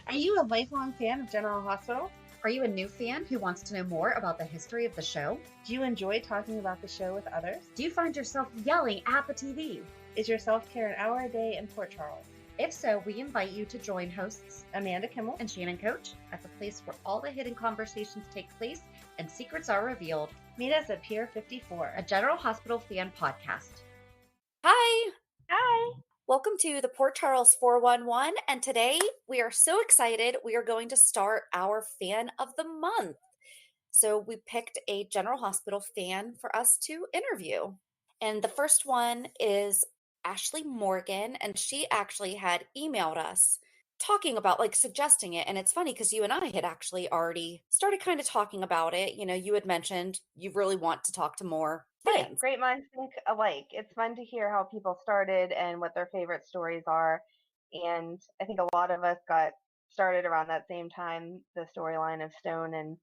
Are you a lifelong fan of General Hospital? Are you a new fan who wants to know more about the history of the show? Do you enjoy talking about the show with others? Do you find yourself yelling at the TV? Is your self-care an hour a day in Port Charles? If so, we invite you to join hosts Amanda Kimmel and Shannon Coach at the place where all the hidden conversations take place and secrets are revealed. Meet us at Pier 54, a General Hospital fan podcast. Hi! Hi! Welcome to the Port Charles 411, and today we are so excited. We are going to start our Fan of the Month. So we picked a General Hospital fan for us to interview. And the first one is Ashley Morgan, and she actually had emailed us talking about, suggesting it. And it's funny because you and I had actually already started kind of talking about it. You know, you had mentioned you really want to talk to more fans. Right, great minds think alike. It's fun to hear how people started and what their favorite stories are. And I think a lot of us got started around that same time. The storyline of Stone and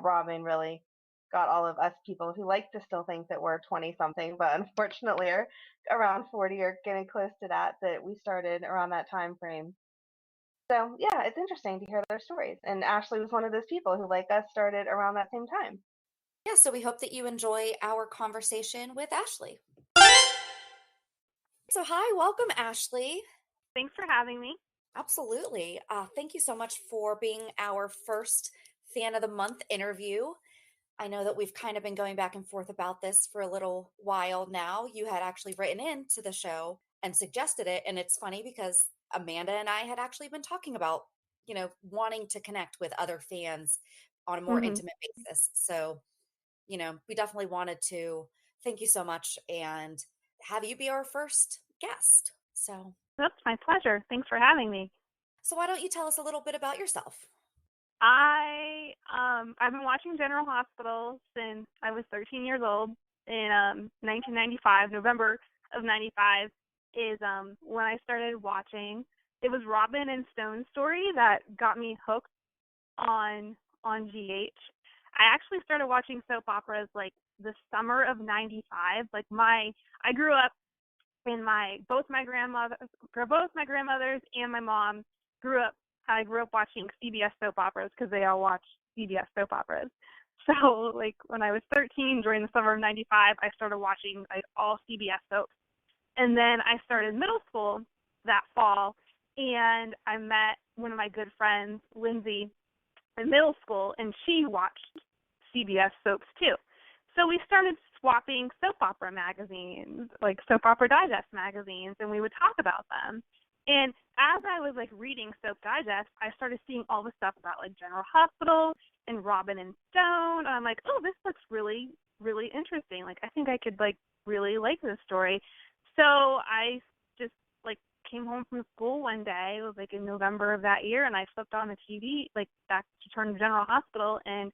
Robin really got all of us people who like to still think that we're 20 something, but unfortunately are around 40 or getting close to that we started around that time frame. So yeah, it's interesting to hear their stories. And Ashley was one of those people who, like us, started around that same time. Yeah, so we hope that you enjoy our conversation with Ashley. So hi, welcome, Ashley. Thanks for having me. Absolutely. Thank you so much for being our first Fan of the Month interview. I know that we've kind of been going back and forth about this for a little while now. You had actually written into the show and suggested it. And it's funny because Amanda and I had actually been talking about, wanting to connect with other fans on a more intimate basis. So, we definitely wanted to thank you so much and have you be our first guest. So that's my pleasure. Thanks for having me. So why don't you tell us a little bit about yourself? I've been watching General Hospital since I was 13 years old. In 1995, November of 95 is when I started watching. It was Robin and Stone's story that got me hooked on GH. I actually started watching soap operas like the summer of 95. I grew up in both my grandmothers and my mom I grew up watching CBS soap operas because they all watched CBS soap operas. So when I was 13 during the summer of 95, I started watching all CBS soaps. And then I started middle school that fall, and I met one of my good friends, Lindsay, in middle school, and she watched CBS soaps too. So we started swapping soap opera magazines, like Soap Opera Digest magazines, and we would talk about them. And as I was reading Soap Digest, I started seeing all the stuff about General Hospital and Robin and Stone. And I'm like, oh, this looks really, really interesting. I think I could really like this story. So I just came home from school one day. It was in November of that year, and I flipped on the TV back to turn to General Hospital, and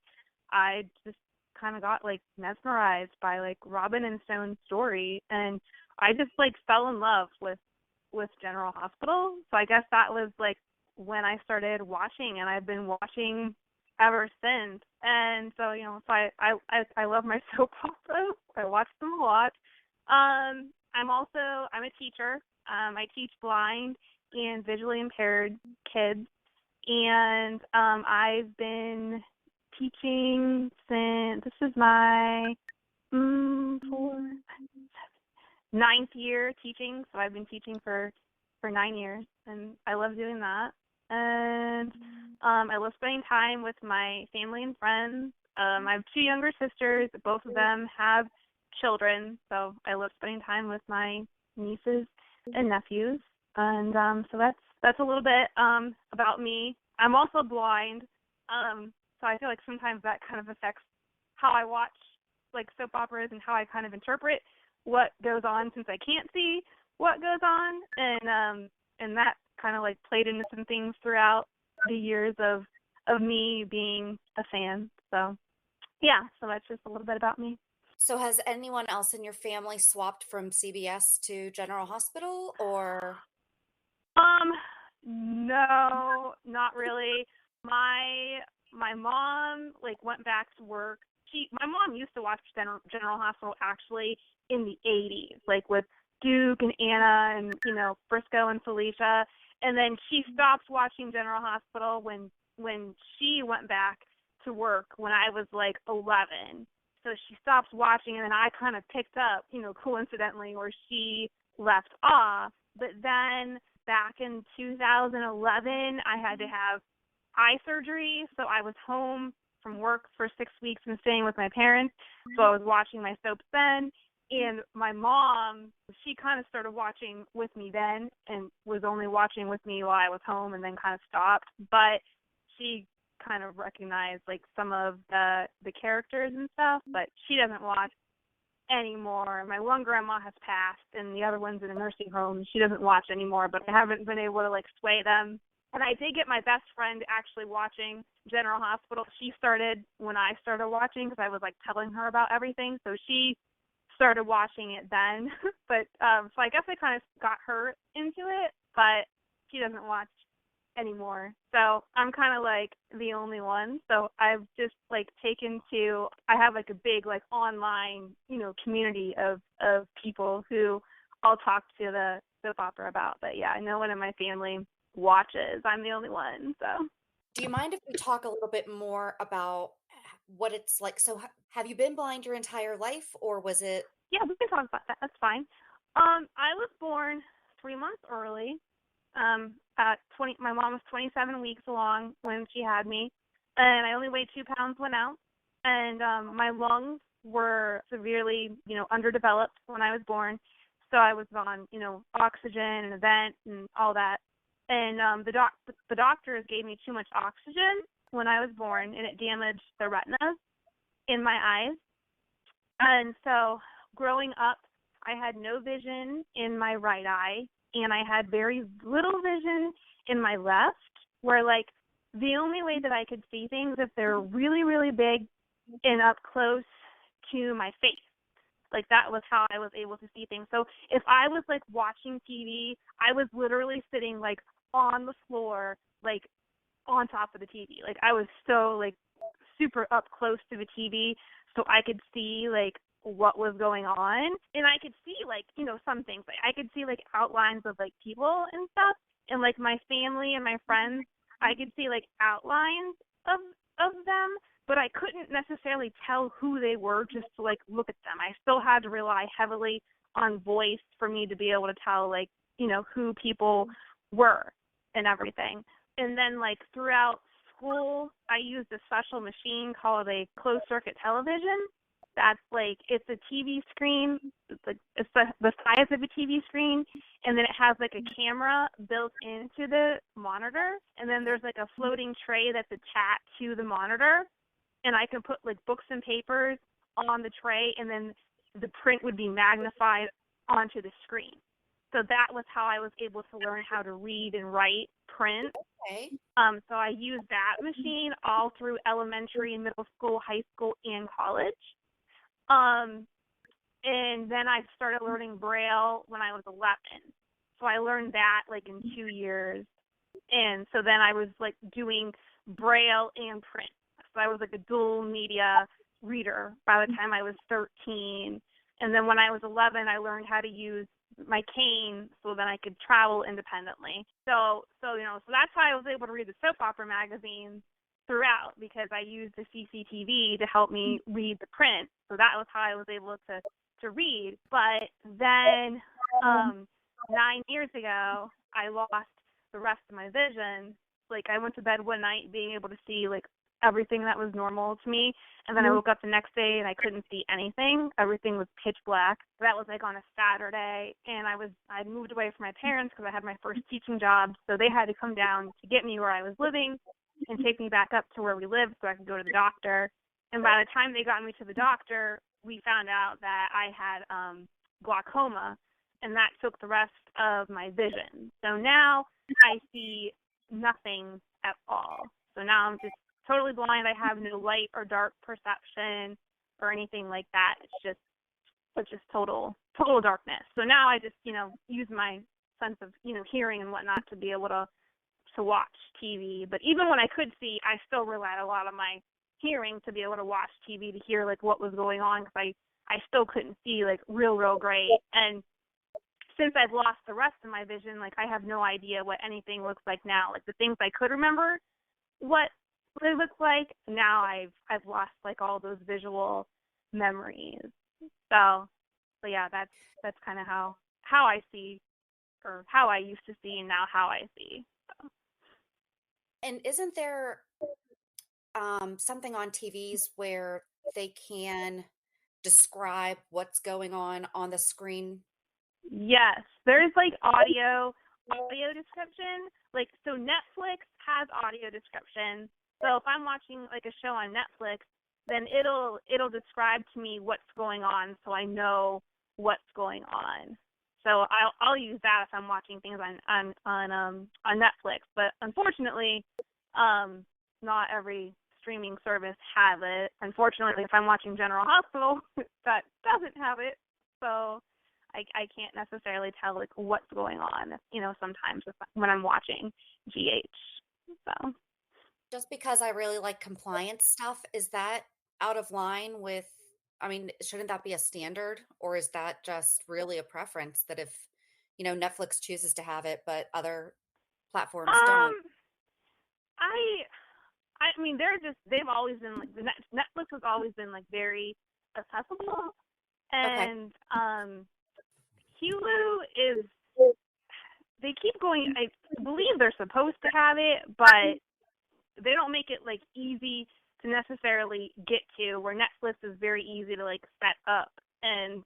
I just kind of got mesmerized by Robin and Stone's story, and I just fell in love with General Hospital. So I guess that was when I started watching, and I've been watching ever since. And so so I love my soap operas. I watch them a lot. I'm a teacher. I teach blind and visually impaired kids, and I've been teaching since this is my 9th year teaching. So I've been teaching for 9 years, and I love doing that. And I love spending time with my family and friends. I have 2 younger sisters. Both of them have children, so I love spending time with my nieces and nephews. And so that's a little bit about me. I'm also blind, so I feel sometimes that kind of affects how I watch soap operas and how I kind of interpret what goes on, since I can't see what goes on, and that kind of played into some things throughout the years of me being a fan. So yeah, so that's just a little bit about me. So has anyone else in your family swapped from CBS to General Hospital, or? No, not really. My mom went back to work. My mom used to watch General Hospital actually in the 80s, with Duke and Anna and Frisco and Felicia. And then she stopped watching General Hospital when she went back to work when I was like 11. So she stopped watching, and then I kind of picked up, coincidentally, where she left off. But then back in 2011, I had to have eye surgery, so I was home from work for 6 weeks and staying with my parents. So I was watching my soaps then, and my mom, she kind of started watching with me then and was only watching with me while I was home and then kind of stopped. But she kind of recognized like some of the characters and stuff, but she doesn't watch anymore. My one grandma has passed, and the other one's in a nursing home. She doesn't watch anymore, but I haven't been able to like sway them. And I did get my best friend actually watching General Hospital. She started when I started watching because I was like telling her about everything. So she started watching it then. But so I guess I kind of got her into it, but she doesn't watch anymore. So I'm kind of like the only one. So I've just like I have like a big like online, community of people who I'll talk to the soap opera about. But yeah, no one in my family watches. I'm the only one. So Do you mind if we talk a little bit more about what it's like? So have you been blind your entire life, or was it? yeah, we can talk about that. That's fine. I was born 3 months early. At 20, my mom was 27 weeks along when she had me, and I only weighed 2 pounds when out. And my lungs were severely, underdeveloped when I was born. So I was on, oxygen and a vent and all that. And the doctors gave me too much oxygen when I was born, and it damaged the retinas in my eyes. And so growing up, I had no vision in my right eye, and I had very little vision in my left, where like the only way that I could see things if they're really, really big and up close to my face. Like that was how I was able to see things. So if I was like watching TV, I was literally sitting like on the floor, like on top of the TV. Like I was so like super up close to the TV, so I could see like what was going on, and I could see like some things. Like I could see like outlines of like people and stuff, and like my family and my friends, I could see like outlines of them, but I couldn't necessarily tell who they were just to like look at them. I still had to rely heavily on voice for me to be able to tell like who people were and everything. And then like throughout school, I used a special machine called a closed circuit television. That's like, it's a TV screen, it's the size of a TV screen, and then it has like a camera built into the monitor, and then there's like a floating tray that's attached to the monitor, and I can put like books and papers on the tray, and then the print would be magnified onto the screen. So that was how I was able to learn how to read and write print. Okay. So I used that machine all through elementary, middle school, high school, and college. And then I started learning Braille when I was 11. So I learned that like in 2 years. And so then I was like doing Braille and print. So I was like a dual media reader by the time I was 13. And then when I was 11, I learned how to use my cane so then I could travel independently. So that's how I was able to read the soap opera magazines throughout, because I used the CCTV to help me read the print. So that was how I was able to read. But then 9 years ago, I lost the rest of my vision. Like I went to bed one night being able to see like everything that was normal to me, and then I woke up the next day and I couldn't see anything. Everything was pitch black. That was like on a Saturday, and I'd moved away from my parents because I had my first teaching job, so they had to come down to get me where I was living and take me back up to where we lived so I could go to the doctor. And by the time they got me to the doctor, we found out that I had glaucoma, and that took the rest of my vision. So now I see nothing at all. So now I'm just totally blind. I have no light or dark perception or anything like that. It's just total darkness. So now I just, use my sense of, hearing and whatnot to be able to watch TV. But even when I could see, I still relied a lot on my hearing to be able to watch TV, to hear like what was going on, because I still couldn't see like real great. And since I've lost the rest of my vision, like, I have no idea what anything looks like now. Like, the things I could remember what they look like, now I've lost, like, all those visual memories. So yeah, that's kind of how I see, or how I used to see, and now how I see. So. And isn't there something on TVs where they can describe what's going on the screen? Yes, there's like audio description. Like, so Netflix has audio description. So if I'm watching like a show on Netflix, then it'll describe to me what's going on, so I know what's going on. So I'll use that if I'm watching things on Netflix. But unfortunately, not every streaming service has it. Unfortunately, if I'm watching General Hospital, that doesn't have it. So I can't necessarily tell like what's going on, sometimes when I'm watching GH. So Just because I really like compliance stuff, is that out of line with, I mean, shouldn't that be a standard, or is that just really a preference that if, Netflix chooses to have it, but other platforms don't? um I mean, they've always been like, Netflix has always been like very accessible, Okay. and Hulu is, they keep going. I believe they're supposed to have it, but they don't make it like easy to necessarily get to, where Netflix is very easy to like set up, and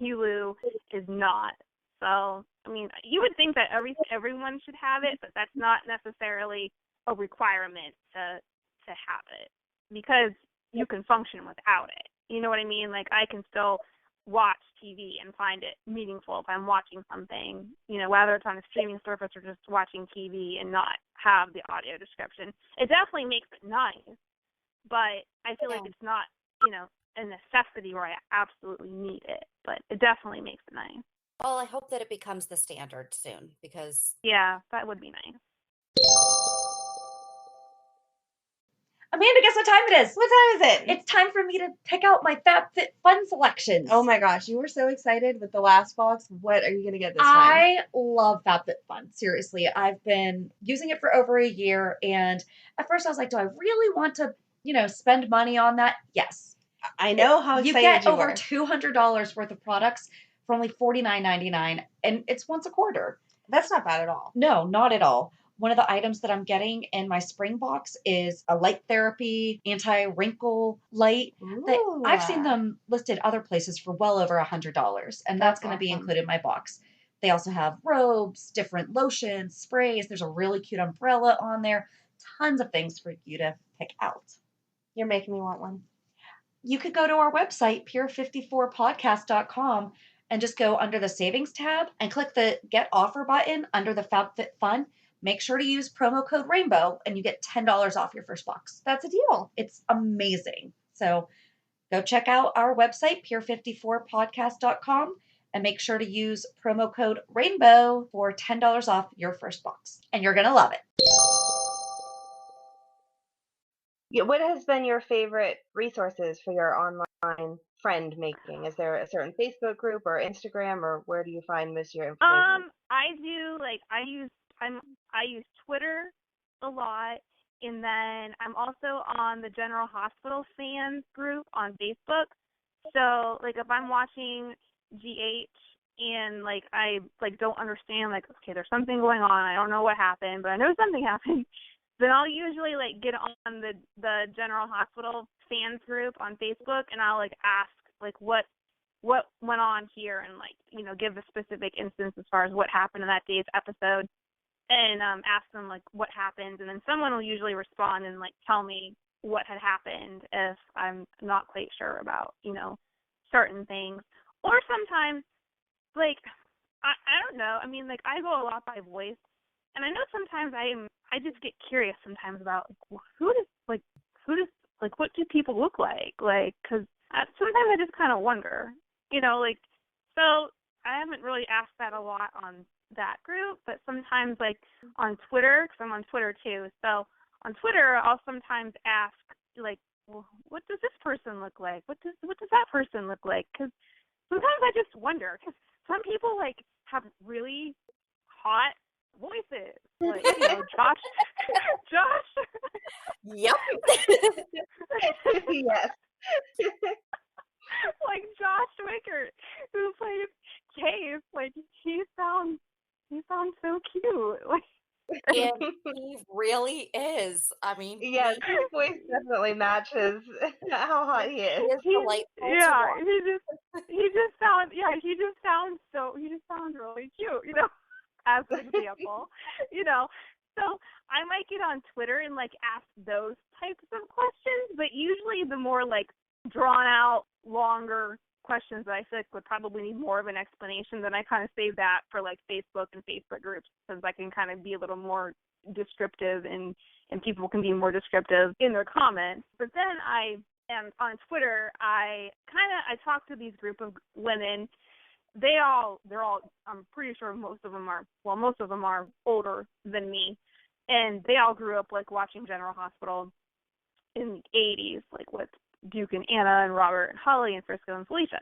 Hulu is not. So I mean, you would think that everyone should have it, but that's not necessarily a requirement to have it, because you can function without it. You know what I mean? Like, I can still watch TV and find it meaningful if I'm watching something, whether it's on a streaming service or just watching TV and not have the audio description. It definitely makes it nice, but I feel like Yeah. it's not, a necessity where I absolutely need it, but it definitely makes it nice. Well, I hope that it becomes the standard soon, because Yeah, that would be nice. Amanda, guess what time it is? What time is it? It's time for me to pick out my FabFitFun selections. Oh my gosh, you were so excited with the last box. What are you going to get this time? I love FabFitFun. Seriously, I've been using it for over a year, and at first I was like, do I really want to, spend money on that? Yes. I know how You excited get over $200 worth of products for only $49.99, and it's once a quarter. That's not bad at all. No, not at all. One of the items that I'm getting in my spring box is a light therapy anti-wrinkle light. I've seen them listed other places for well over $100, and that's going to be awesome. included in my box. They also have robes, different lotions, sprays. There's a really cute umbrella on there. Tons of things for you to pick out. You're making me want one. You could go to our website, pure54podcast.com, and just go under the savings tab and click the get offer button under the FabFitFun. Make sure to use promo code Rainbow and you get $10 off your first box. That's a deal. It's amazing. So go check out our website, pure54podcast.com, and make sure to use promo code Rainbow for $10 off your first box. And you're going to love it. Yeah, what has been your favorite resources for your online friend making? Is there a certain Facebook group or Instagram, or where do you find most of your information? I use Twitter a lot, and then I'm also on the General Hospital fans group on Facebook. So like, if I'm watching GH and like I like don't understand, like, okay, there's something going on, I don't know what happened, but I know something happened, then I'll usually like get on the General Hospital fans group on Facebook, and I'll like ask like what went on here, and like, give a specific instance as far as what happened in that day's episode, and ask them like what happened, and then someone will usually respond and like tell me what had happened if I'm not quite sure about, certain things. Or sometimes, like, I don't know, I mean, like, I go a lot by voice, and I know sometimes I just get curious sometimes about what do people look like? Like, because sometimes I just kind of wonder, like, so I haven't really asked that a lot on that group, but sometimes, like, on Twitter, because I'm on Twitter too, so on Twitter I'll sometimes ask, like, well, what does this person look like? What does that person look like? Because sometimes I just wonder, because some people like have really hot voices, like Josh. Yep. Yes. Like Josh Wicker, who plays Case. Like he sounds so cute. Like And he really is. I mean, Yes, his voice definitely matches how hot he is. he is delightful to watch. he just sounds really cute, as an example. So I might get on Twitter and like ask those types of questions, but usually the more like drawn out, longer questions that I feel like would probably need more of an explanation, then I kind of save that for like Facebook and Facebook groups, because I can kind of be a little more descriptive and people can be more descriptive in their comments. But then and on Twitter, I talk to these group of women. They're all, I'm pretty sure most of them are older than me, and they all grew up like watching General Hospital in the 80s, like with Duke and Anna and Robert and Holly and Frisco and Felicia.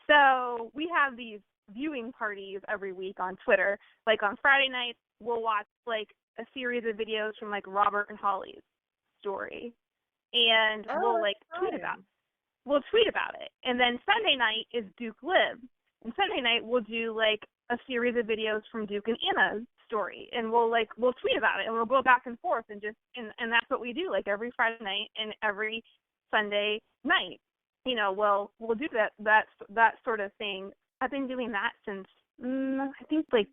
So we have these viewing parties every week on Twitter. Like on Friday nights, we'll watch like a series of videos from like Robert and Holly's story, and we'll like tweet about it. And then Sunday night is Duke Lives, and Sunday night we'll do like a series of videos from Duke and Anna's story, and we'll tweet about it, and we'll go back and forth, and that's what we do like every Friday night and every Sunday night. We'll do that sort of thing. I've been doing that since I think like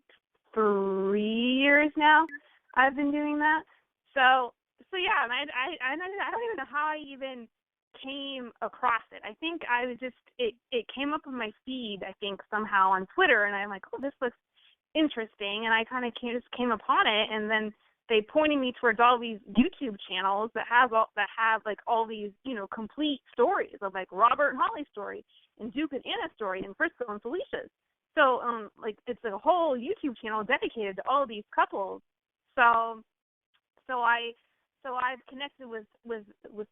3 years now. I've been doing that. So yeah, and I don't even know how I even came across it. I think I was it came up on my feed, I think, somehow on Twitter, and I'm like, oh, this looks interesting, and I kind of just came upon it, and then they pointed me towards all these YouTube channels that have like all these complete stories of like Robert and Holly's story and Duke and Anna's story and Frisco and Felicia's. So like it's a whole YouTube channel dedicated to all these couples. So I've connected with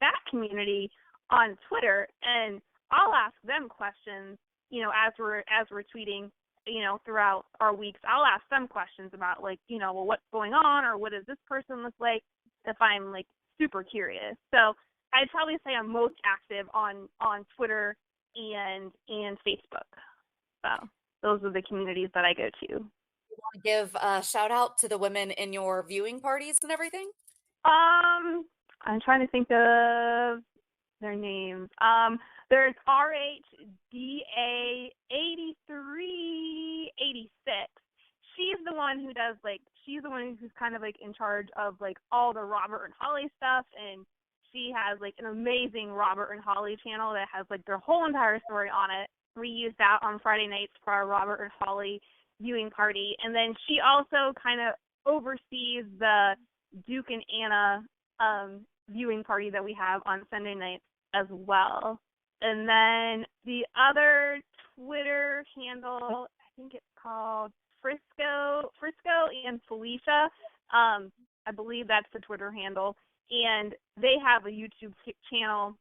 that community on Twitter, and I'll ask them questions, as we're tweeting, throughout our weeks. I'll ask them questions about like, well, what's going on, or what does this person look like, if I'm like super curious. So I'd probably say I'm most active on Twitter and Facebook. So those are the communities that I go to. You want to give a shout out to the women in your viewing parties and everything? I'm trying to think of their names. There's RHDA 8386. She's the one who's kind of like in charge of like all the Robert and Holly stuff, and she has like an amazing Robert and Holly channel that has like their whole entire story on it. We use that on Friday nights for our Robert and Holly viewing party. And then she also kind of oversees the Duke and Anna viewing party that we have on Sunday nights as well. And then the other Twitter handle, I think it's called Frisco and Felicia. I believe that's the Twitter handle. And they have a YouTube channel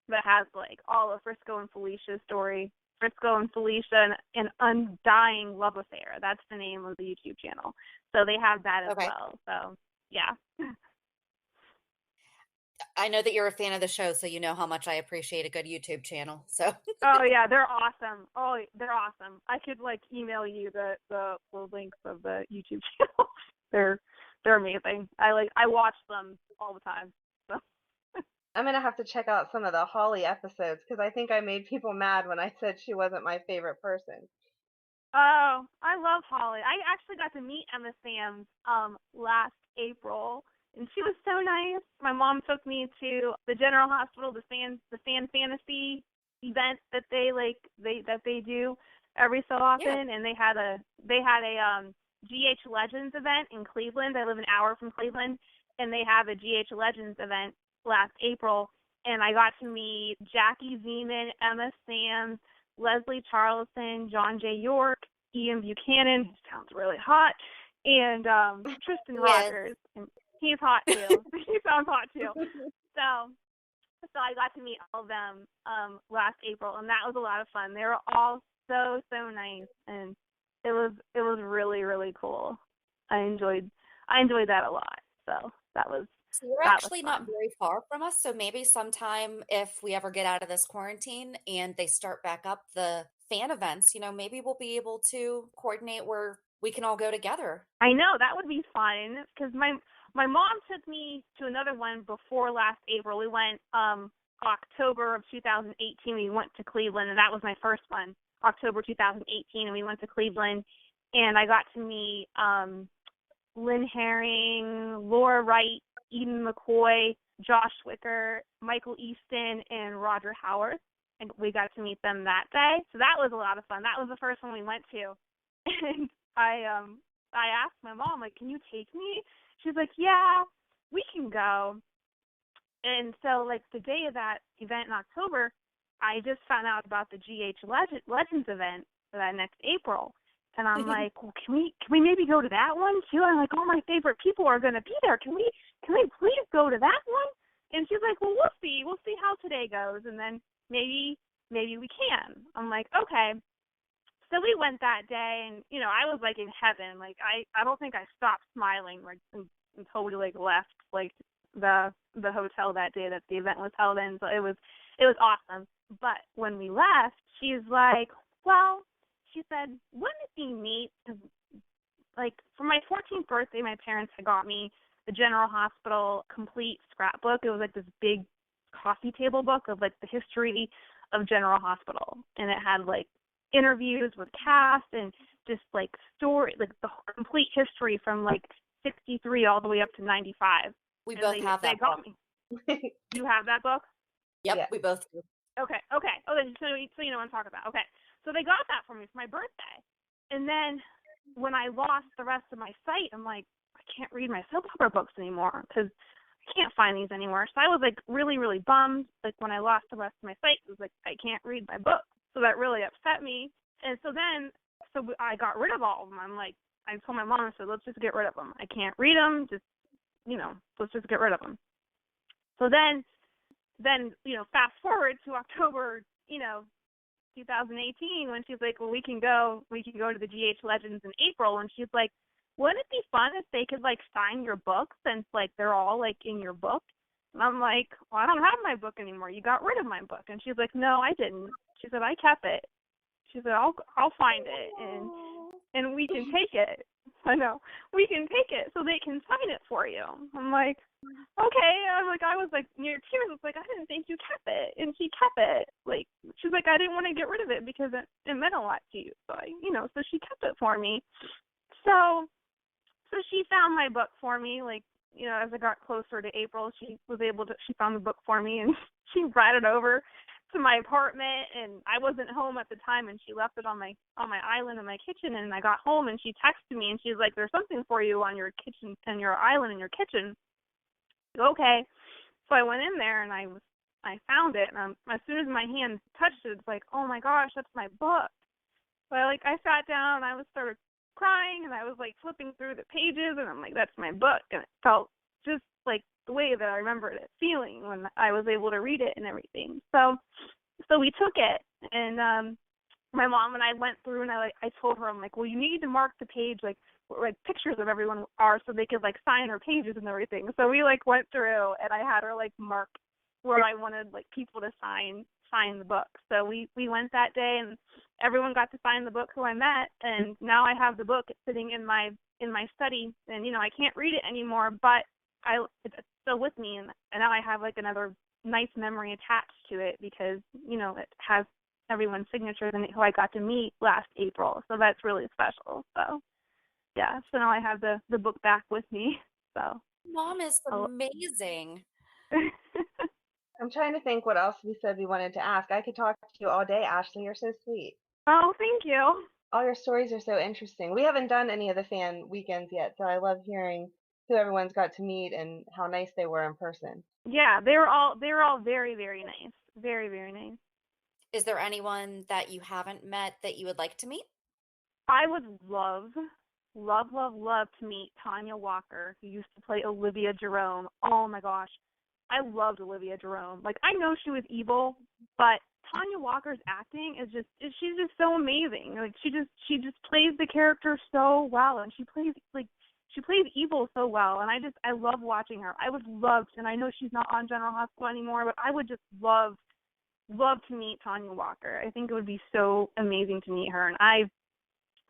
that has like all of Frisco and Felicia's story. Frisco and Felicia, an undying love affair. That's the name of the YouTube channel. So they have that as well. So yeah. I know that you're a fan of the show, so you know how much I appreciate a good YouTube channel. So. Oh yeah, they're awesome. Oh, they're awesome. I could like email you the links of the YouTube channel. They're amazing. I watch them all the time. So. I'm going to have to check out some of the Holly episodes, because I think I made people mad when I said she wasn't my favorite person. Oh, I love Holly. I actually got to meet Emma Samms last April, and she was so nice. My mom took me to the General Hospital, the fan fantasy event that they do every so often, and they had a GH Legends event in Cleveland. I live an hour from Cleveland, and they have a GH Legends event last April, and I got to meet Jackie Zeman, Emma Samms, Leslie Charleston, John J. York, Ian Buchanan, who sounds really hot, and Tristan Rogers. And he's hot too. He sounds hot too. So So I got to meet all of them last April, and that was a lot of fun. They were all so nice, and it was really, really cool. I enjoyed that a lot. So So you're that was actually not fun. very far from us. So maybe sometime if we ever get out of this quarantine and they start back up the fan events, maybe we'll be able to coordinate where we can all go together. I know that would be fun because my mom took me to another one before last April. We went October of 2018. We went to Cleveland, and that was my first one. October 2018, and we went to Cleveland, and I got to meet Lynn Herring, Laura Wright, Eden McCoy, Josh Wicker, Michael Easton, and Roger Howard. And we got to meet them that day. So that was a lot of fun. That was the first one we went to. And I asked my mom, like, can you take me? She's like, yeah, we can go. And so, like, the day of that event in October, I just found out about the GH Legends event for that next April. And I'm like, well, can we maybe go to that one too? I'm like, all my favorite people are going to be there. Can we please go to that one? And she's like, well, we'll see. We'll see how today goes, and then maybe we can. I'm like, okay. So we went that day, and I was like in heaven. Like I don't think I stopped smiling like until we like left like the hotel that day that the event was held in. So it was awesome. But when we left, she's like, well, she said, wouldn't it be neat? Like, for my 14th birthday, my parents had got me the General Hospital complete scrapbook. It was like this big coffee table book of like the history of General Hospital, and it had like interviews with cast and just like story, like the complete history from like 63 all the way up to 95. We both have that book. You have that book? Yep, Yeah. we both do. Okay. Oh, then so you know what I'm talking about. Okay. So they got that for me for my birthday. And then when I lost the rest of my sight, I'm like, I can't read my soap opera books anymore because I can't find these anywhere. So I was like really, really bummed. Like when I lost the rest of my sight, it was like, I can't read my book. So that really upset me. And so I got rid of all of them. I'm like, I told my mom, I said, let's just get rid of them. I can't read them. Just, let's just get rid of them. So then, fast forward to October, 2018, when she's like, well, we can go to the GH Legends in April, and she's like, wouldn't it be fun if they could like sign your book since like they're all like in your book? And I'm like, well, I don't have my book anymore. You got rid of my book. And she's like, no, I didn't. She said, I kept it. She said, I'll find it and we can take it. I know, we can take it so they can sign it for you. I'm like, okay. I was like near tears. It's like, I didn't think you kept it, and she kept it. Like, she's like, I didn't want to get rid of it because it meant a lot to you. So so she kept it for me. So she found my book for me. Like, as I got closer to April, she found the book for me, and she brought it over to my apartment, and I wasn't home at the time, and she left it on my island in my kitchen, and I got home, and she texted me, and she's like, there's something for you on your kitchen and your island in your kitchen. Okay. So I went in there, and I found it, and as soon as my hand touched it, it's like, oh my gosh, that's my book. So I sat down, and I started crying, and I was like flipping through the pages, and I'm like, that's my book, and it felt just like the way that I remembered it feeling when I was able to read it and everything. So we took it, and my mom and I went through, and I told her, I'm like, well, you need to mark the page like pictures of everyone are so they could like sign her pages and everything. So we like went through, and I had her like mark where I wanted like people to sign the book. So we went that day, and everyone got to sign the book who I met, and now I have the book. It's sitting in my study, and I can't read it anymore, but it's still with me, and now I have like another nice memory attached to it because it has everyone's signatures in it who I got to meet last April. So that's really special. So yeah, so now I have the book back with me. So Mom is amazing. I'm trying to think what else we said we wanted to ask. I could talk to you all day, Ashley. You're so sweet. Oh, thank you. All your stories are so interesting. We haven't done any of the fan weekends yet, so I love hearing who everyone's got to meet and how nice they were in person. Yeah, they were all very, very nice. Very, very nice. Is there anyone that you haven't met that you would like to meet? I would love to meet Tanya Walker, who used to play Olivia Jerome. Oh my gosh. loved Olivia Jerome. Like, I know she was evil, but Tanya Walker's acting she's just so amazing. Like, she just plays the character so well, and she plays evil so well, and I love watching her. I would love, and I know she's not on General Hospital anymore, but I would just love to meet Tanya Walker. I think it would be so amazing to meet her, and I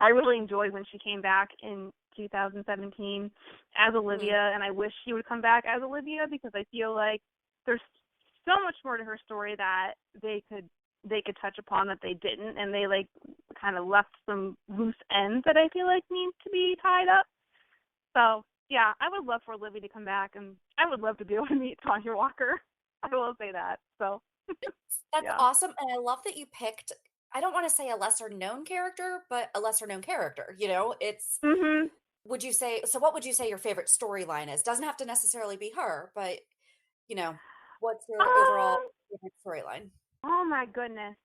really enjoyed when she came back in 2017 as Olivia, and I wish she would come back as Olivia, because I feel like there's so much more to her story that they could touch upon that they didn't, and they like kind of left some loose ends that I feel like need to be tied up. So yeah, I would love for Olivia to come back, and I would love to be able to meet Tanya Walker. I will say that. So That's yeah. awesome, and I love that you picked, I don't want to say a lesser known character, but a lesser known character. It's, Mhm. what would you say your favorite storyline is? Doesn't have to necessarily be her, but what's your overall Um. favorite storyline? Oh my goodness.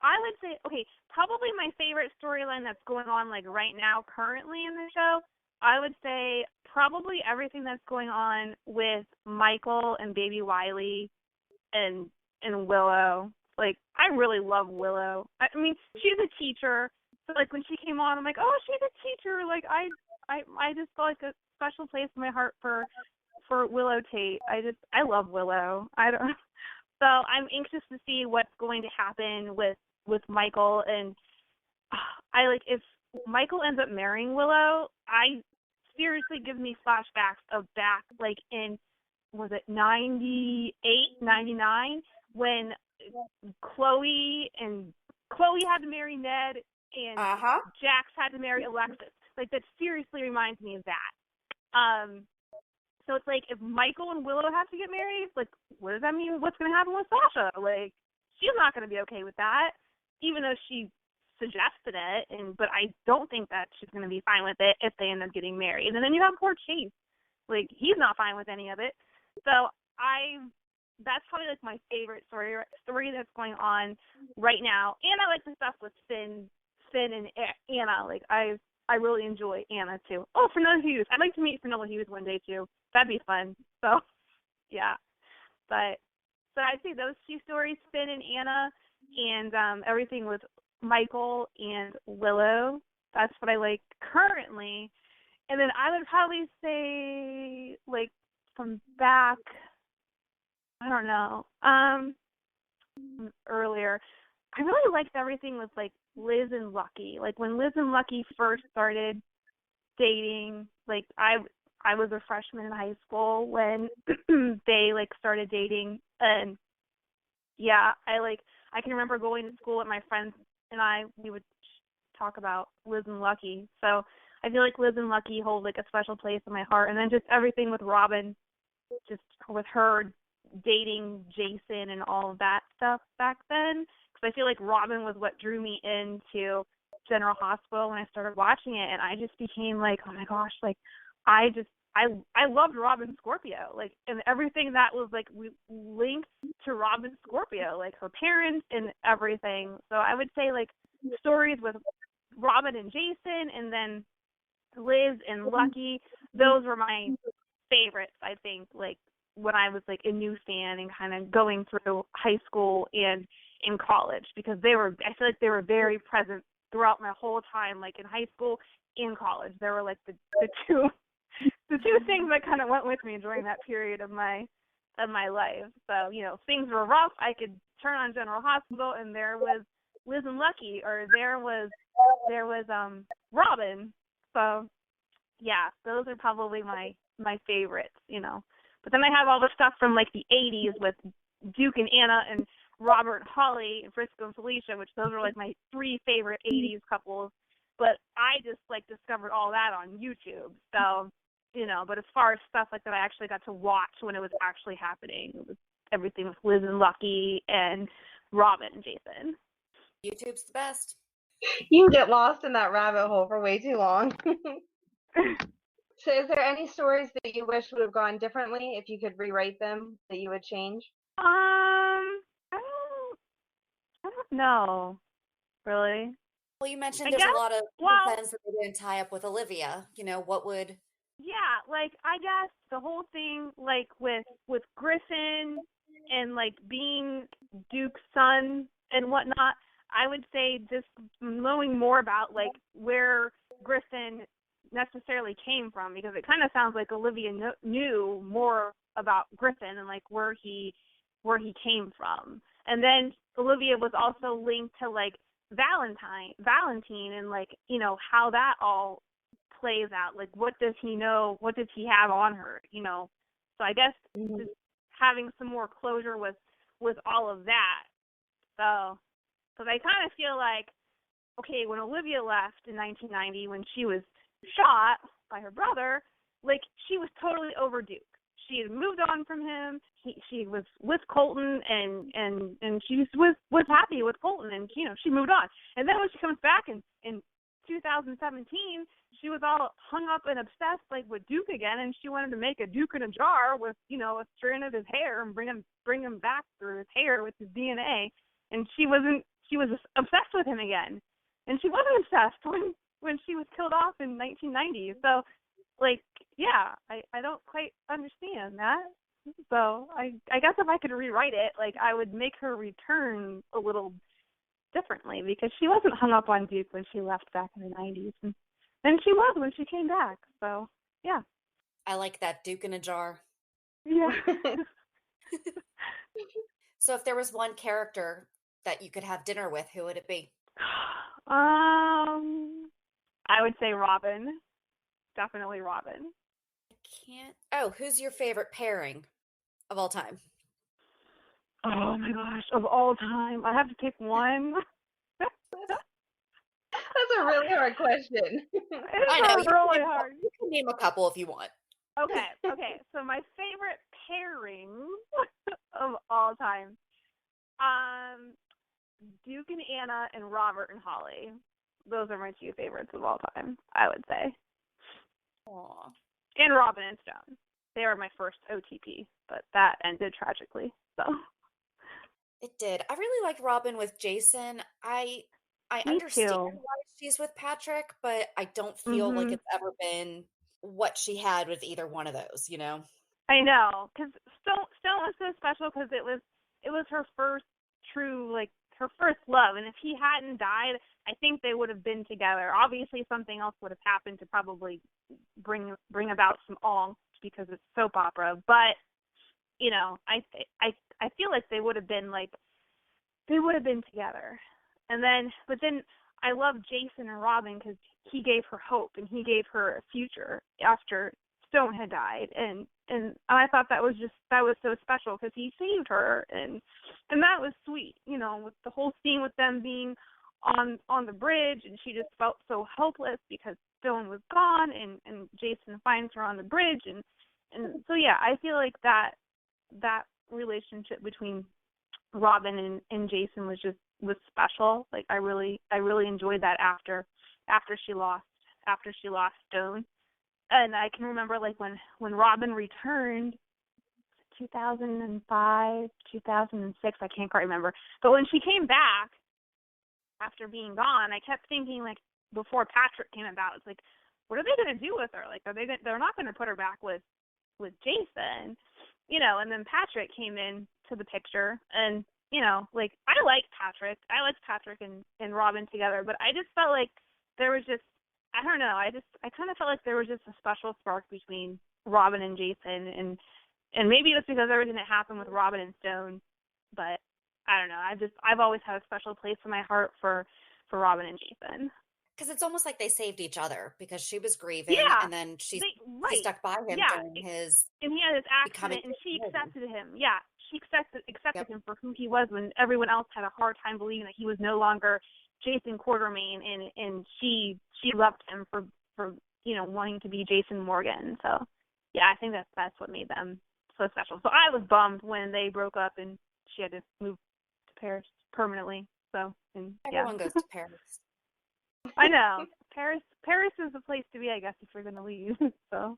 I would say, okay, probably my favorite storyline that's going on like right now currently in the show, I would say probably everything that's going on with Michael and baby Wiley and Willow. Like, I really love Willow. I mean, she's a teacher, so like when she came on, I'm like, oh, she's a teacher. Like, I just felt like a special place in my heart for Willow Tate. I love Willow. I don't. So I'm anxious to see what's going to happen with Michael, and if Michael ends up marrying Willow, I seriously gives me flashbacks of back like in, was it 98, 99, when Chloe had to marry Ned and Jax had to marry Alexis. Like, that seriously reminds me of that. So it's like, if Michael and Willow have to get married, like, what does that mean? What's going to happen with Sasha? Like, she's not going to be okay with that, even though she suggested it. But I don't think that she's going to be fine with it if they end up getting married. And then you have poor Chase. Like, he's not fine with any of it. So that's probably like my favorite story that's going on right now. And I like the stuff with Finn and Anna. Like, I really enjoy Anna too. Oh, Fernella Hughes. I'd like to meet Fernella Hughes one day too. That'd be fun. So yeah. But so I'd say those two stories, Finn and Anna, and everything with Michael and Willow. That's what I like currently. And then I would probably say, like, from back, I don't know, earlier, I really liked everything with, like, Liz and Lucky. Like, when Liz and Lucky first started dating, like, I was a freshman in high school when they, like, started dating. And, yeah, I can remember going to school with my friends, and we would talk about Liz and Lucky. So I feel like Liz and Lucky hold, like, a special place in my heart. And then just everything with Robin, just with her dating Jason and all of that stuff back then. Because I feel like Robin was what drew me into General Hospital when I started watching it. And I just became like, oh my gosh, like, I loved Robin Scorpio. Like, and everything that was, like, linked to Robin Scorpio, like her parents and everything. So I would say, like, stories with Robin and Jason, and then Liz and Lucky, those were my favorites, I think, like, when I was, like, a new fan and kind of going through high school and in college, because I feel like they were very present throughout my whole time, like, in high school and college. They were, like, the two things that kind of went with me during that period of my life. So, things were rough. I could turn on General Hospital, and there was Liz and Lucky, or there was Robin. So, yeah, those are probably my favorites, But then I have all the stuff from, like, the 80s with Duke and Anna and Robert and Holly and Frisco and Felicia, which those are, like, my 3 favorite 80s couples. But I just, like, discovered all that on YouTube. So, but as far as stuff like that I actually got to watch when it was actually happening, it was everything with Liz and Lucky and Robin and Jason. YouTube's the best. You can get lost in that rabbit hole for way too long. So is there any stories that you wish would have gone differently if you could rewrite them that you would change? I don't know, really. Well, you mentioned I there's guess, a lot of well, plans that they didn't tie up with Olivia. What would Yeah, like I guess the whole thing like with Griffin and like being Duke's son and whatnot, I would say just knowing more about like where Griffin necessarily came from, because it kind of sounds like Olivia knew more about Griffin and like where he came from. And then Olivia was also linked to like Valentine and like, how that all plays out. Like, what does he know? What does he have on her? So I guess just having some more closure with all of that. So, because I kind of feel like, okay, when Olivia left in 1990, when she was shot by her brother, like she was totally over Duke. She had moved on from him. She was with Colton, and she was happy with Colton, and she moved on. And then when she comes back in 2017, she was all hung up and obsessed like with Duke again, and she wanted to make a Duke in a jar with a strand of his hair and bring him back through his hair with his DNA. And she was obsessed with him again, and she wasn't obsessed when she was killed off in 1990. So, like, yeah, I don't quite understand that. So I guess if I could rewrite it, like I would make her return a little differently, because she wasn't hung up on Duke when she left back in the 90s, and she was when she came back. So yeah. I like that, Duke in a jar. Yeah. So if there was one character that you could have dinner with, who would it be? I would say Robin. Definitely Robin. I can't. Oh, who's your favorite pairing of all time? Oh my gosh, of all time, I have to pick one. That's a really hard question. I know. Really hard. You can name a couple if you want. Okay. So my favorite pairing of all time, Duke and Anna and Robert and Holly. Those are my two favorites of all time, I would say. Aww. And Robin and Stone. They were my first OTP, but that ended tragically. So It did. I really like Robin with Jason. I Me understand too. why she's with Patrick, but I don't feel like it's ever been what she had with either one of those, I know, because Stone was so special, because it was her first true, like, her first love, and if he hadn't died, I think they would have been together. Obviously, something else would have happened to probably bring about some angst, because it's soap opera, but I feel like they would have been together. But then I love Jason and Robin, because he gave her hope and he gave her a future after Stone had died, and I thought that was so special, because he saved her, and that was sweet, with the whole scene with them being on the bridge, and she just felt so helpless because Stone was gone, and Jason finds her on the bridge, and so yeah, I feel like that relationship between Robin and Jason was special. Like I really enjoyed that after she lost Stone. And I can remember like when Robin returned 2005, 2006, I can't quite remember. But when she came back after being gone, I kept thinking, like, before Patrick came about, it's like, what are they going to do with her? Like, they're not going to put her back with Jason, and then Patrick came in to the picture, and, like, I liked Patrick and Robin together, but I just felt like there was just, I don't know, I kind of felt like there was just a special spark between Robin and Jason, and maybe it was because everything that happened with Robin and Stone, but I don't know, I've always had a special place in my heart for Robin and Jason. Because it's almost like they saved each other, because she was grieving, Yeah, and then she right. stuck by him during his, and he had his accident, and she accepted him. Yeah, she accepted him for who he was, when everyone else had a hard time believing that he was no longer Jason Quartermain, and she loved him for wanting to be Jason Morgan. So yeah, I think that's what made them so special. So I was bummed when they broke up and she had to move to Paris permanently. So everyone goes to Paris. I know. Paris is the place to be, I guess, if you're going to leave. So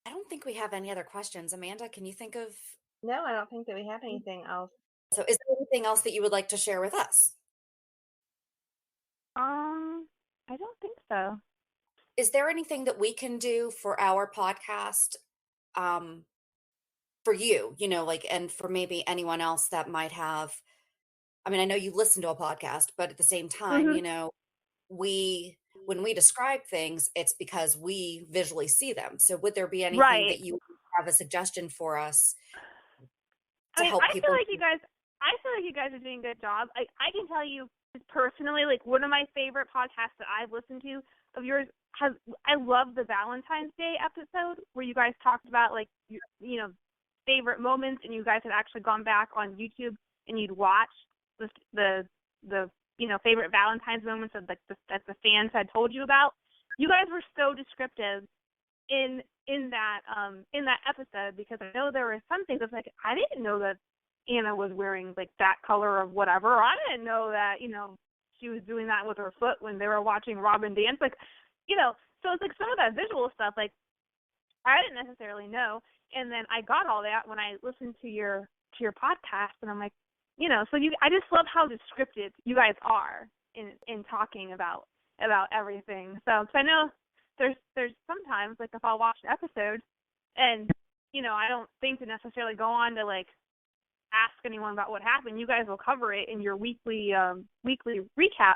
I don't think we have any other questions. Amanda, can you think of? No, I don't think that we have anything else. So is there anything else that you would like to share with us? I don't think so. is there anything that we can do for our podcast, um, for you, like, and for maybe anyone else that might have, I mean, I know you listen to a podcast, but at the same time, Mhm. we when we describe things, it's because we visually see them. So would there be anything Right. that you have a suggestion for us I to mean, help people? I feel like you guys are doing a good job. I can tell you personally, like one of my favorite podcasts that I've listened to of yours I love the Valentine's Day episode where you guys talked about like your favorite moments, and you guys had actually gone back on YouTube and you'd watch the favorite Valentine's moments of that the fans had told you about. You guys were so descriptive in that episode, because I know there were some things that's like, I didn't know that Anna was wearing like that color of whatever. Or I didn't know that she was doing that with her foot when they were watching Robin dance. Like, so it's like some of that visual stuff like I didn't necessarily know, and then I got all that when I listened to your podcast, and I'm like, so I just love how descriptive you guys are in talking about everything. So I know there's sometimes like if I'll watch an episode and I don't think to necessarily go on to like ask anyone about what happened, you guys will cover it in your weekly recap.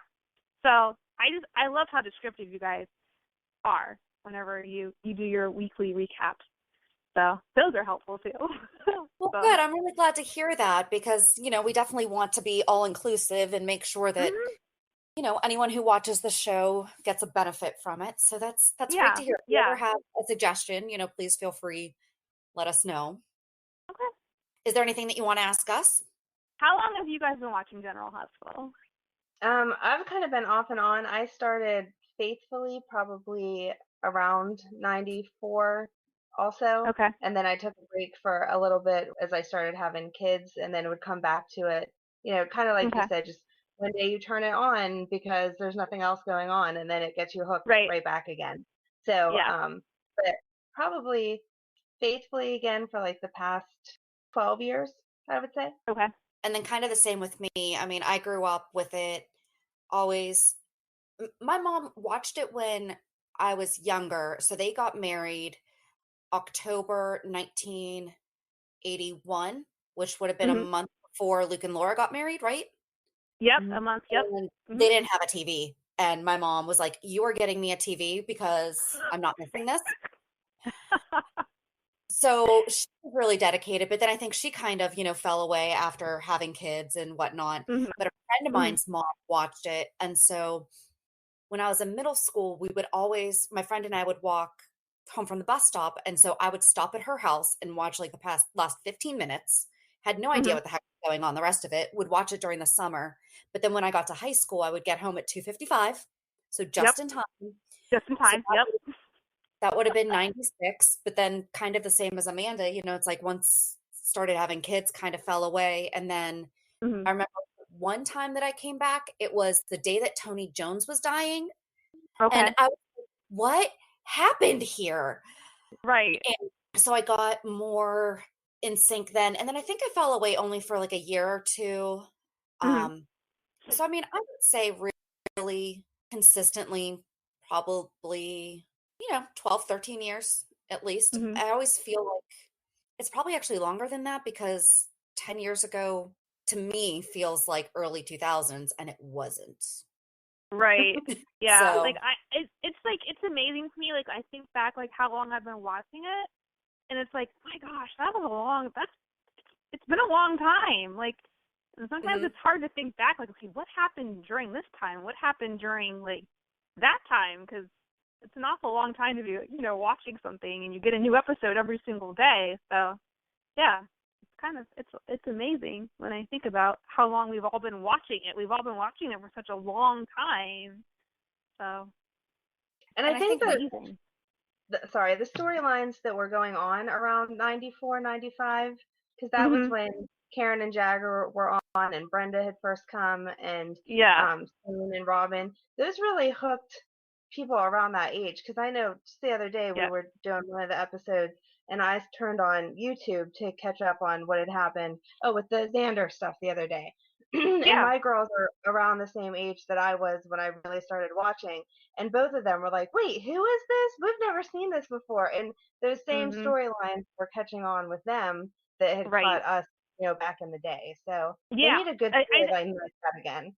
So I love how descriptive you guys are whenever you do your weekly recaps. So those are helpful too. Well, So, good. I'm really glad to hear that because, we definitely want to be all inclusive and make sure that, mhm. anyone who watches the show gets a benefit from it. So that's great Yeah, to hear. If you ever yeah. have a suggestion, please feel free, let us know. Okay. Is there anything that you want to ask us? How long have you guys been watching General Hospital? I've kind of been off and on. I started faithfully probably around 94 also, Okay. and then I took a break for a little bit as I started having kids, and then would come back to it. Kind of like you Okay. said, just one day you turn it on because there's nothing else going on, and then it gets you hooked Right. right back again. So, Yeah. but probably faithfully again for like the past 12 years, I would say. Okay. And then kind of the same with me. I mean, I grew up with it always. My mom watched it when I was younger. So they got married October 1981, which would have been a Mhm. month before Luke and Laura got married, right? Yep. Mhm. A month. Yep. And Mhm. they didn't have a TV. And my mom was like, "You are getting me a TV because I'm not missing this." So she was really dedicated, but then I think she kind of, fell away after having kids and whatnot. Mhm. But a friend of Mhm. mine's mom watched it. And so when I was in middle school, my friend and I would walk home from the bus stop. And so I would stop at her house and watch like the last 15 minutes. Had no idea Mhm. what the heck was going on the rest of it. Would watch it during the summer. But then when I got to high school, I would get home at 2:55. So Yep. just in time. Just in So time. Yep. that would have been 96, but then kind of the same as Amanda, it's like once started having kids kind of fell away. And then Mhm. I remember one time that I came back, it was the day that Tony Jones was dying. And Okay. I was like, what happened here? Right. And so I got more in sync then. And then I think I fell away only for like a year or two. Mhm. So I mean, I would say really consistently, probably, 12, 13 years at least. Mhm. I always feel like it's probably actually longer than that because 10 years ago to me feels like early 2000s and it wasn't. Right. Yeah. So, Like it's like it's amazing to me. Like I think back like how long I've been watching it, and it's like, my gosh, it's been a long time. Like, and sometimes mhm. it's hard to think back. Like, okay, what happened during this time? What happened during like that time? Because it's an awful long time to be watching something, and you get a new episode every single day. So yeah, it's amazing when I think about how long we've all been watching it. We've all been watching it for such a long time. So, And I And I think think that amazing. the storylines that were going on around 94, 95, because that was Mhm. when Karen and Jagger were on and Brenda had first come and Yeah. Simon and Robin. Those really hooked people around that age. Because I know just the other day we Yeah. were doing one of the episodes and I turned on YouTube to catch up on what had happened. Oh, with the Xander stuff the other day. And Yeah. my girls are around the same age that I was when I really started watching. And both of them were like, wait, who is this? We've never seen this before. And those same Mhm. storylines were catching on with them that had Right. caught us, back in the day. So they Yeah. need a good I storyline like that again.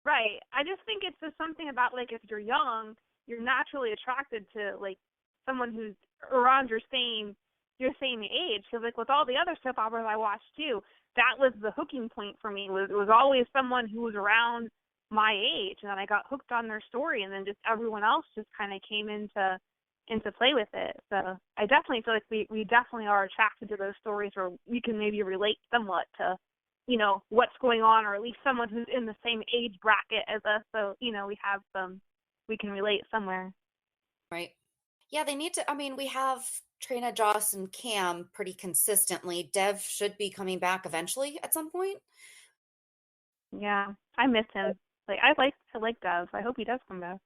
Right. I just think it's just something about, like, if you're young, you're naturally attracted to, like, someone who's around your same age. Because, like, with all the other soap operas I watched too, that was the hooking point for me. It was always someone who was around my age, and then I got hooked on their story, and then just everyone else just kind of came into play with it. So I definitely feel like we definitely are attracted to those stories where we can maybe relate somewhat to what's going on, or at least someone who's in the same age bracket as us. So, we can relate somewhere. Right. Yeah, they need to. I mean, we have Trina, Joss, and Cam pretty consistently. Dev should be coming back eventually at some point. Yeah, I miss him. Like, I like Dev. I hope he does come back.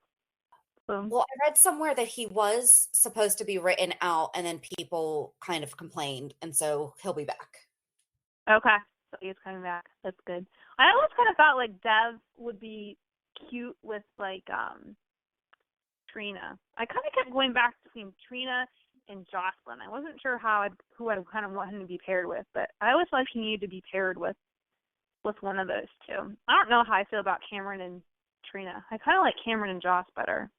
So, Well, I read somewhere that he was supposed to be written out and then people kind of complained, and so he'll be back. okay. So he's coming back. That's good. I always kind of thought, like, Dev would be cute with, like, Trina. I kind of kept going back between Trina and Jocelyn. I wasn't sure who I'd kind of want him to be paired with, but I always thought he needed to be paired with one of those two. I don't know how I feel about Cameron and Trina. I kind of like Cameron and Joss better.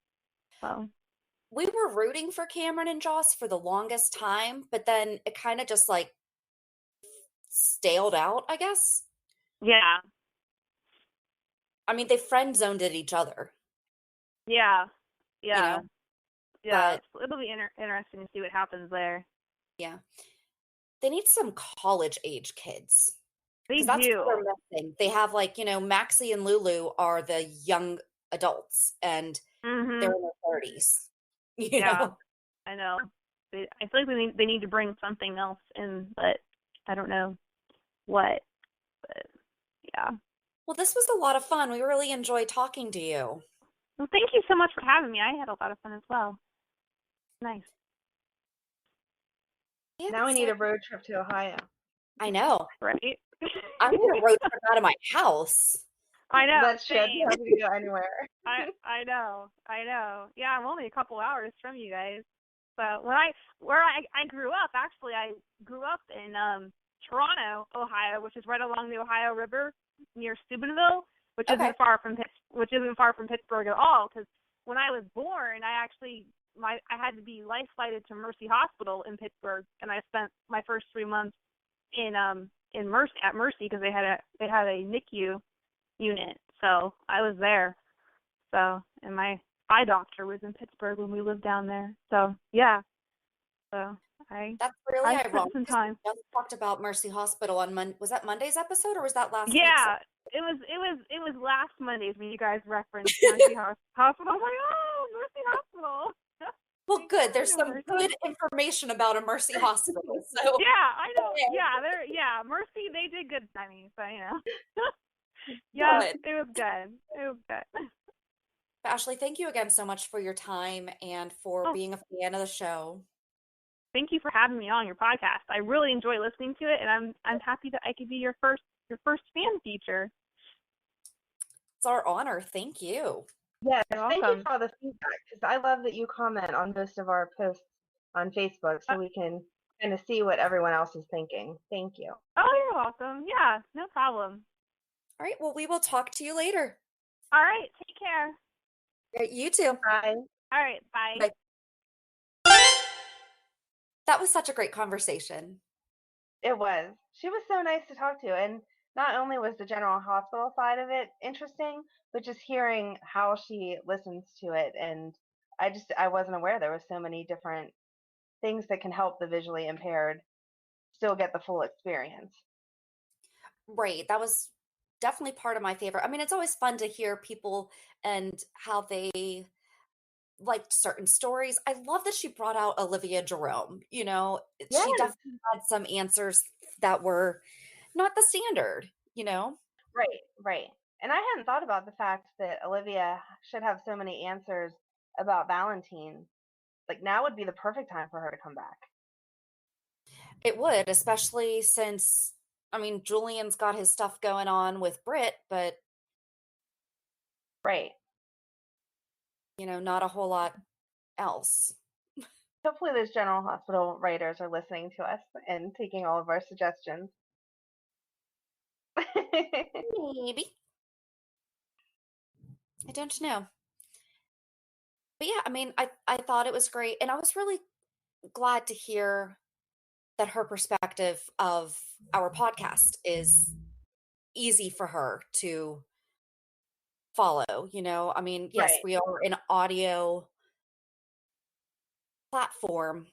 So We were rooting for Cameron and Joss for the longest time, but then it kind of just like staled out, I guess. yeah, I mean, they friend zoned at each other, yeah, you yeah, know, yeah. but So it'll be interesting to see what happens there. yeah, they need some college age kids They because that's what do. they're missing. They have like, Maxie and Lulu are the young adults and they're Mhm. in their 30s, Yeah, I know. I feel like they need to bring something else in, but I don't know what. But yeah. Well, this was a lot of fun. We really enjoyed talking to you. Well, thank you so much for having me. I had a lot of fun as well. Nice. Yeah, Now we need so a road trip to Ohio. I know. Right. I need a road trip out of my house. I know. That's true. Same. You have to go anywhere. I know. Yeah, I'm only a couple hours from you guys. But where I grew up, actually, I grew up in Toronto, Ohio, which is right along the Ohio River near Steubenville, which Okay. isn't far from Pittsburgh at all. Because when I was born, I had to be life flighted to Mercy Hospital in Pittsburgh, and I spent my first 3 months in Mercy because they had a NICU unit, so I was there. So, and my eye doctor was in Pittsburgh when we lived down there. So yeah, so That's really I spent ironic some because we time. just talked about Mercy Hospital on Was that Monday's episode or was that last week's? Yeah, it was last Mondays when you guys referenced Mercy Hospital. I was like, oh, Mercy Hospital. Well, good. There's some Mercy. good information about a Mercy Hospital. So Yeah, I know. Yeah, Mercy, they did good by me, so yeah, Good. it was good. It was good. Ashley, thank you again so much for your time and for Oh, being a fan of the show. thank you for having me on your podcast. I really enjoy listening to it, and I'm happy that I could be your first fan feature. It's our honor. Thank you. Yes, thank you for all the feedback, because I love that you comment on most of our posts on Facebook so we can kind of see what everyone else is thinking. Thank you. Oh, you're welcome. Yeah, no problem. All right, well, we will talk to you later. All right, take care. You too. Bye. All right, bye. Bye. That was such a great conversation. It was. She was so nice to talk to, and not only was the General Hospital side of it interesting, but just hearing how she listens to it, and I wasn't aware there were so many different things that can help the visually impaired still get the full experience. Right. That was definitely part of my favorite. I mean, it's always fun to hear people and how they liked certain stories. I love that she brought out Olivia Jerome. She Yes. definitely had some answers that were not the standard. Right. And I hadn't thought about the fact that Olivia should have so many answers about Valentine. Like, now would be the perfect time for her to come back. It would, especially since I mean, Julian's got his stuff going on with Britt, but Right. not a whole lot else. Hopefully those General Hospital writers are listening to us and taking all of our suggestions. Maybe. I don't know. But yeah, I mean, I thought it was great. And I was really glad to hear that her perspective of our podcast is easy for her to follow. I mean, yes, Right. we are an audio platform.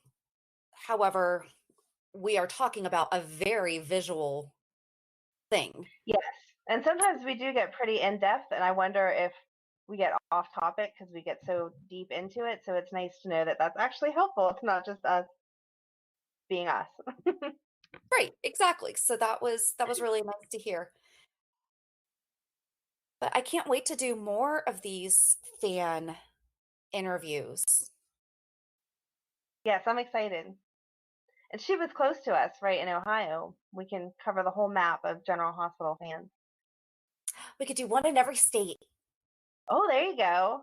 However, we are talking about a very visual thing. Yes. And sometimes we do get pretty in-depth, and I wonder if we get off topic because we get so deep into it. So it's nice to know that that's actually helpful. It's not just us being us. Right, exactly. So that was really nice to hear. But I can't wait to do more of these fan interviews. Yes, I'm excited. And she was close to us, right, in Ohio. We can cover the whole map of General Hospital fans. We could do one in every state. Oh, there you go.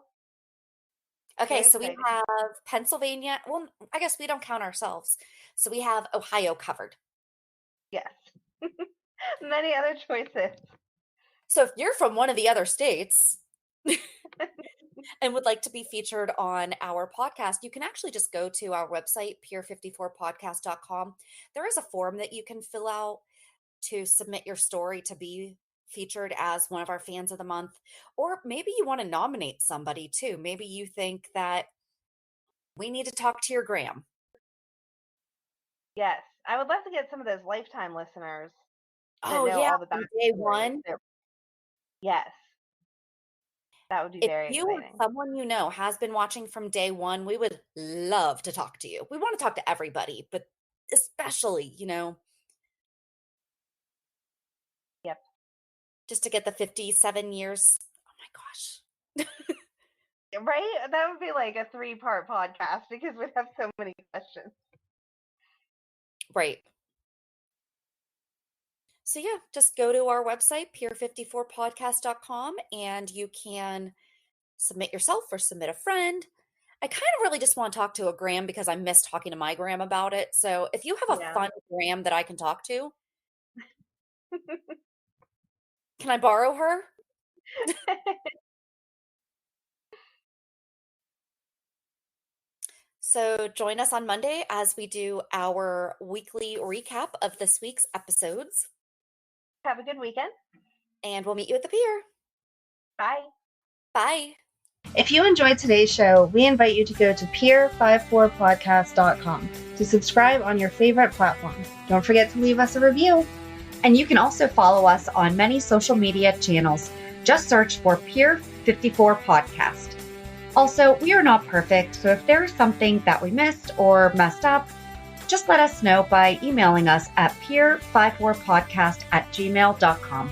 Okay, Very so we exciting. have Pennsylvania. Well, I guess we don't count ourselves. So we have Ohio covered. Yes. Many other choices. So if you're from one of the other states and would like to be featured on our podcast, you can actually just go to our website, peer54podcast.com. There is a form that you can fill out to submit your story to be featured as one of our fans of the month. Or maybe you want to nominate somebody too. Maybe you think that we need to talk to your Graham. Yes. I would love to get some of those lifetime listeners that Oh know yeah, all the from back day stories. one. Yes. That would be If very you or exciting. someone you know has been watching from day one, we would love to talk to you. We want to talk to everybody, but especially, Yep. just to get the 57 years. Oh my gosh. Right? That would be like a 3-part podcast because we'd have so many questions. Right. So yeah, just go to our website, peer54podcast.com, and you can submit yourself or submit a friend. I kind of really just want to talk to a Graham because I miss talking to my Graham about it. So if you have a Yeah. fun Graham that I can talk to, can I borrow her? So join us on Monday as we do our weekly recap of this week's episodes. Have a good weekend. And we'll meet you at the pier. Bye. Bye. If you enjoyed today's show, we invite you to go to peer54podcast.com to subscribe on your favorite platform. Don't forget to leave us a review. And you can also follow us on many social media channels. Just search for Peer54 Podcast. Also, we are not perfect, so if there is something that we missed or messed up, just let us know by emailing us at peer54podcast@gmail.com.